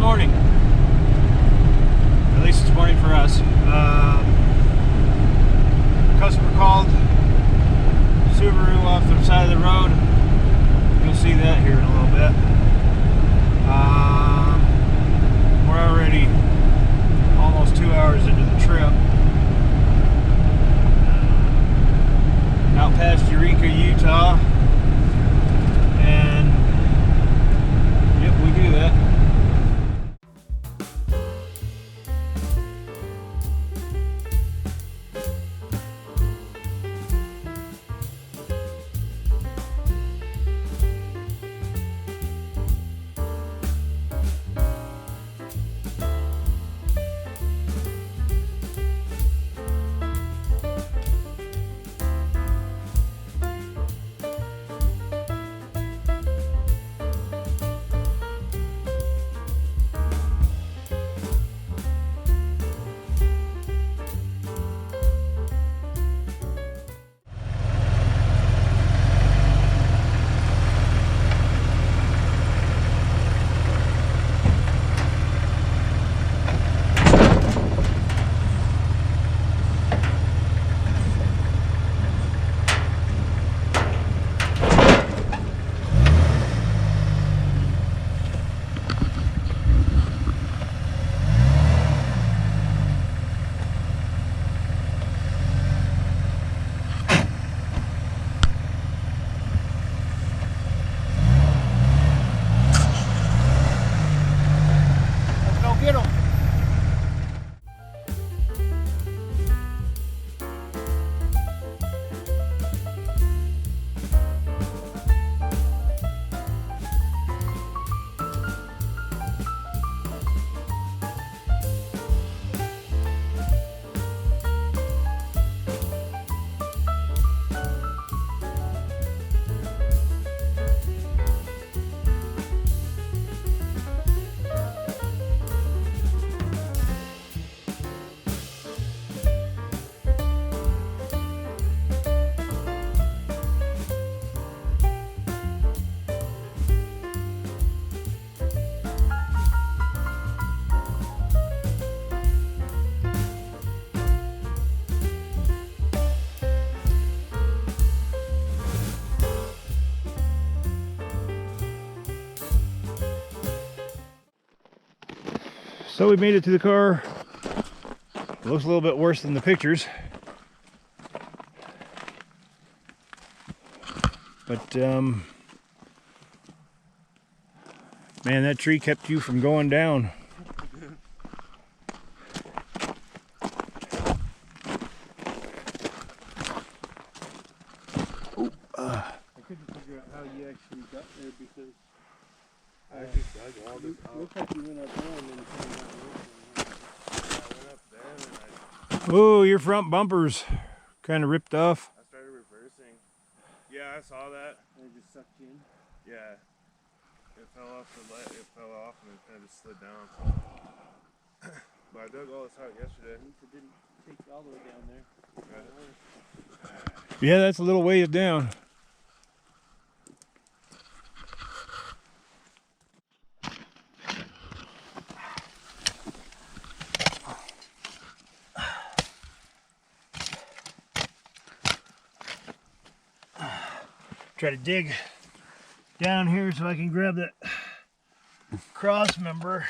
morning. At least it's morning for us. Customer called Subaru off the side of the road. You'll see that here in a little bit. We're already almost 2 hours into the trip. Out past Eureka, Utah. And yep, we do that. So we made it to the car. It looks a little bit worse than the pictures. But man, that tree kept you from going down. I couldn't figure out how you actually got there because I just dug all this out. Looks like you went up there and then came out this way. I went up there and Oh, your front bumper's kind of ripped off. I started reversing. Yeah, I saw that. And it just sucked you in? Yeah. It fell off the light. It fell off and it kind of just slid down. But I dug all this out yesterday. At least it didn't take all the way down there. Right. Yeah, that's a little ways down. Try to dig down here so I can grab that cross member.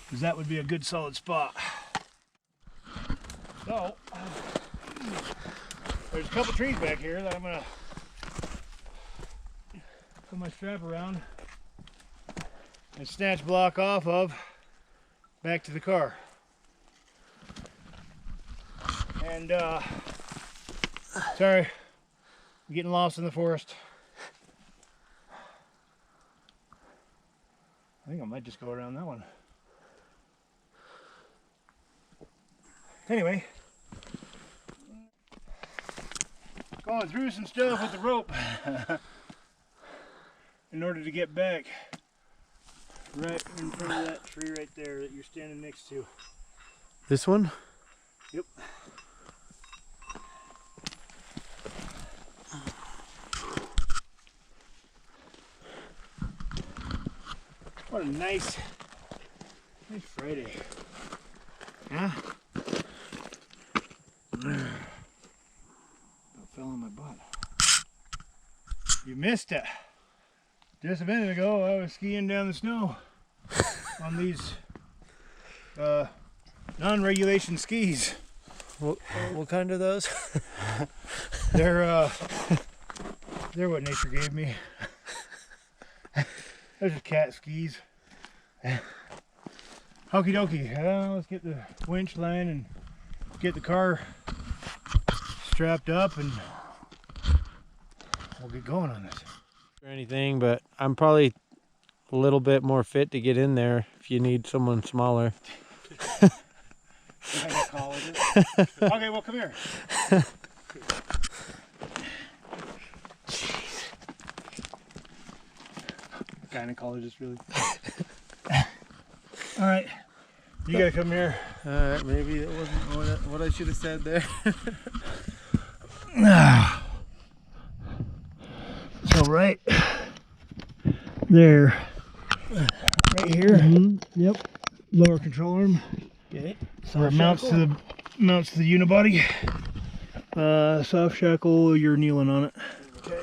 Because that would be a good solid spot. So, there's a couple trees back here that I'm going to put my strap around and snatch block off of back to the car. And sorry, I'm getting lost in the forest. I think I might just go around that one. Anyway, going through some stuff with the rope in order to get back right in front of that tree right there that you're standing next to. This one? Yep. What a nice Friday. Huh? That fell on my butt. You missed it. Just a minute ago, I was skiing down the snow on these non-regulation skis. What kind are those? They're what nature gave me. Those are cat skis. Okie dokie. Let's get the winch line and get the car strapped up, and we'll get going on this. Or anything, but I'm probably a little bit more fit to get in there if you need someone smaller. Okay, well, come here. Jeez. Gynecologist, really. All right, you gotta come here. Maybe it wasn't what I should have said there. So right there, right here. Yep. Lower control arm. Okay. Where it mounts to the unibody. Soft shackle. You're kneeling on it. Okay.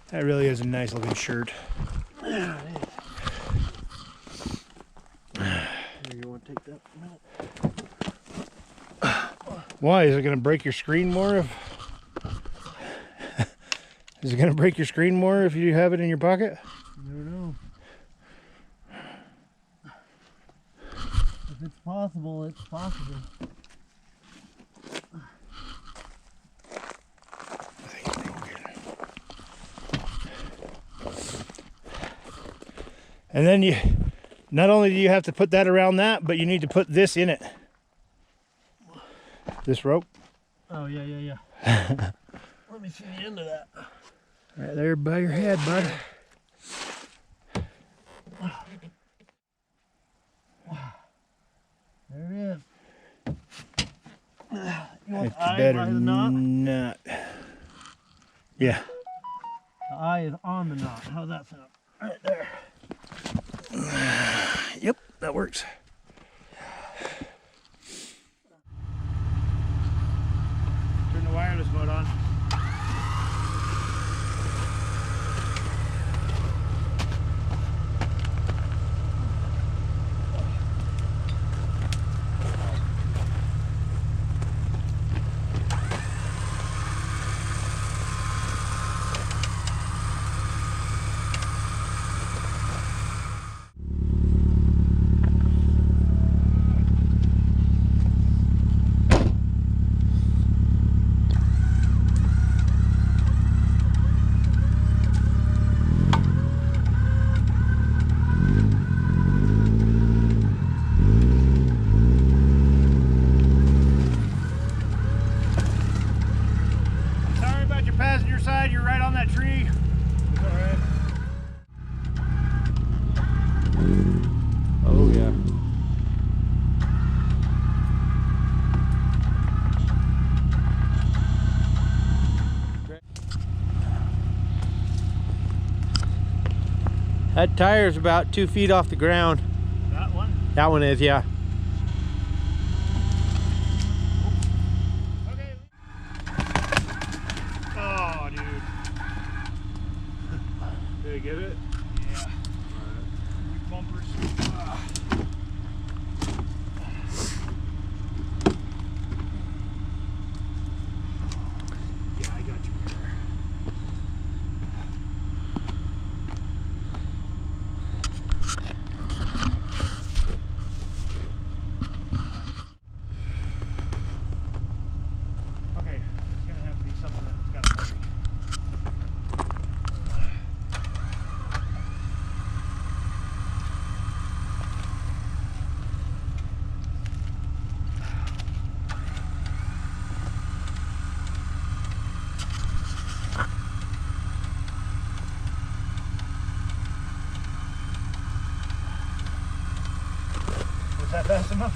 That really is a nice looking shirt. Yeah, it is. You want to take that a minute? Why? Is it going to break your screen more? Is it going to break your screen more if you have it in your pocket? I don't know. If it's possible, it's possible. I think it's broken. And then you, not only do you have to put that around that, but you need to put this in it. This rope. Oh, yeah. Let me see the end of that. Right there by your head, bud. There it is. You want It's the eye better by the knot? not. Yeah. The eye is on the knot. How's that sound? Right there. Yep, that works. Turn the wireless mode on. Passenger side, you're right on that tree. It's all right. Oh, yeah. That tire's about 2 feet off the ground. That one? That one is, yeah. Okay. Oh, dude. Did I get it? Yeah. Right. Bumpers. Yeah, I got you. Okay, it's gonna have to be something that's got a battery. Was that fast enough?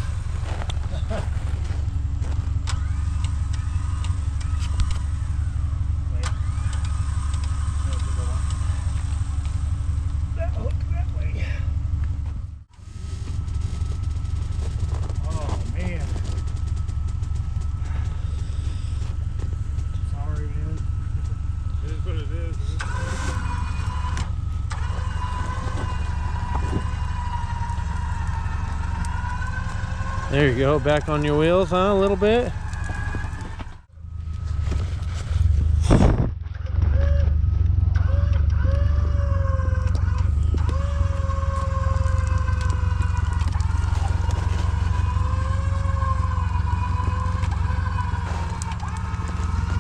Wait. No, it's a good one. There you go, back on your wheels, huh? A little bit.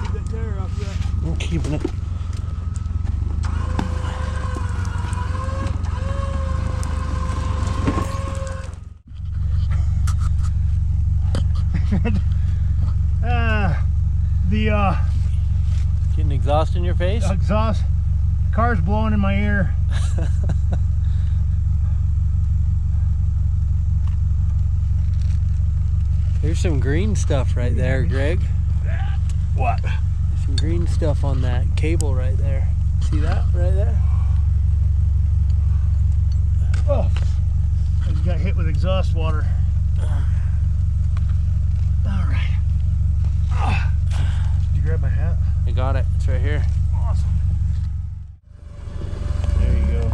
Keep that tire off that. I'm keeping it. The Getting exhaust in your face? exhaust, car's blowing in my ear. There's some green stuff right there, Greg. What? There's some green stuff on that cable right there. See that right there? Oh, I just got hit with exhaust water. All right. Did you grab my hat? I got it. It's right here. Awesome. There you go.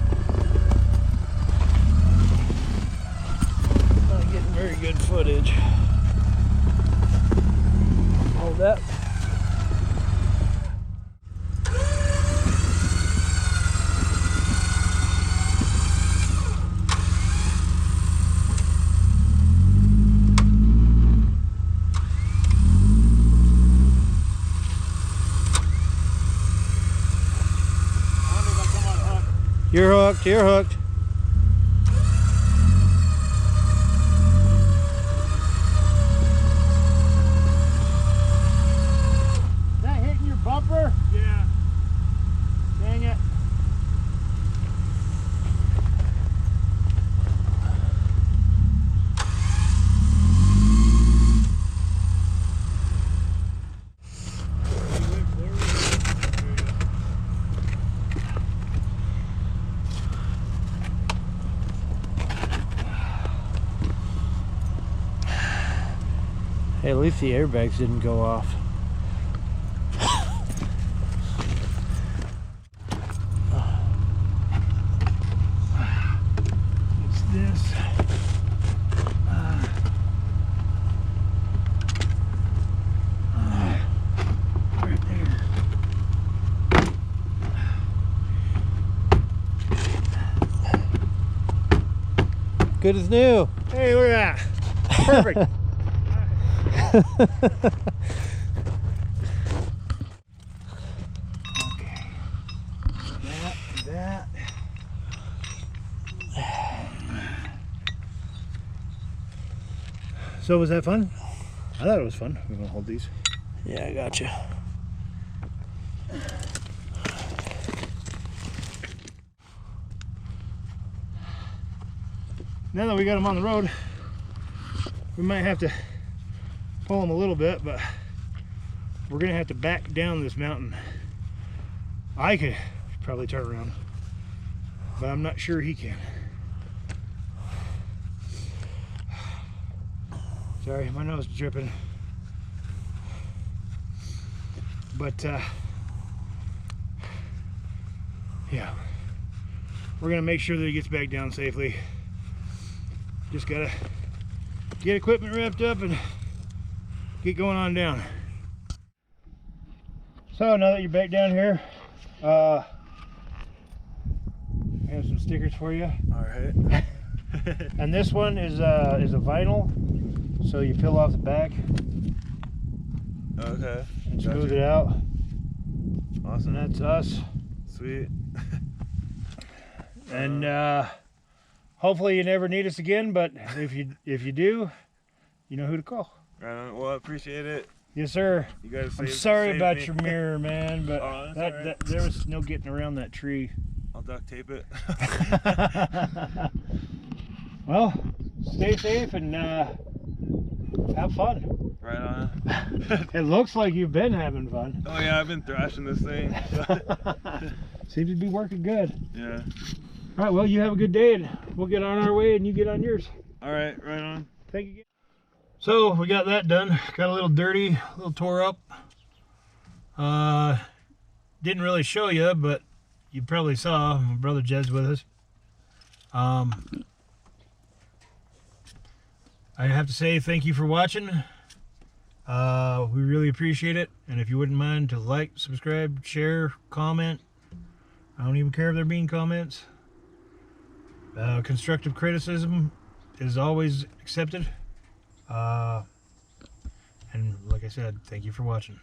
Not getting very good footage. Hold that. You're hooked, you're hooked. Is that hitting your bumper? Yeah. Dang it. Hey, at least the airbags didn't go off. It's this. Right there. Good as new. Hey, look at that. Perfect. Okay. That. So was that fun? I thought it was fun. We're gonna hold these. Yeah, I got you. Now that we got them on the road, we might have to pull them a little bit, but we're gonna have to back down this mountain. I could probably turn around, but I'm not sure he can. Sorry, my nose is dripping. But yeah, we're gonna make sure that he gets back down safely. Just gotta get equipment wrapped up and get going on down. So now that you're back down here, I have some stickers for you. All right. And this one is a vinyl, so you peel off the back Okay. and smooth it out. Awesome. And that's us. Sweet. And hopefully you never need us again, but if you do, you know who to call. Right on. Well, I appreciate it. Yes, sir. You guys I'm saved- sorry saved about me. your mirror, man, but Oh, that's all right. there was no getting around that tree. I'll duct tape it. Well, stay safe and have fun. Right on. It looks like you've been having fun. Oh yeah, I've been thrashing this thing. Seems to be working good. Yeah. All right, well, you have a good day, and we'll get on our way, and you get on yours. All right. Right on. Thank you again. So we got that done. Got a little dirty, a little tore up. Didn't really show you, but you probably saw. My brother Jed's with us. I have to say thank you for watching. We really appreciate it. And if you wouldn't mind to like, subscribe, share, comment. I don't even care if they're being comments. Constructive criticism is always accepted. And like I said, thank you for watching.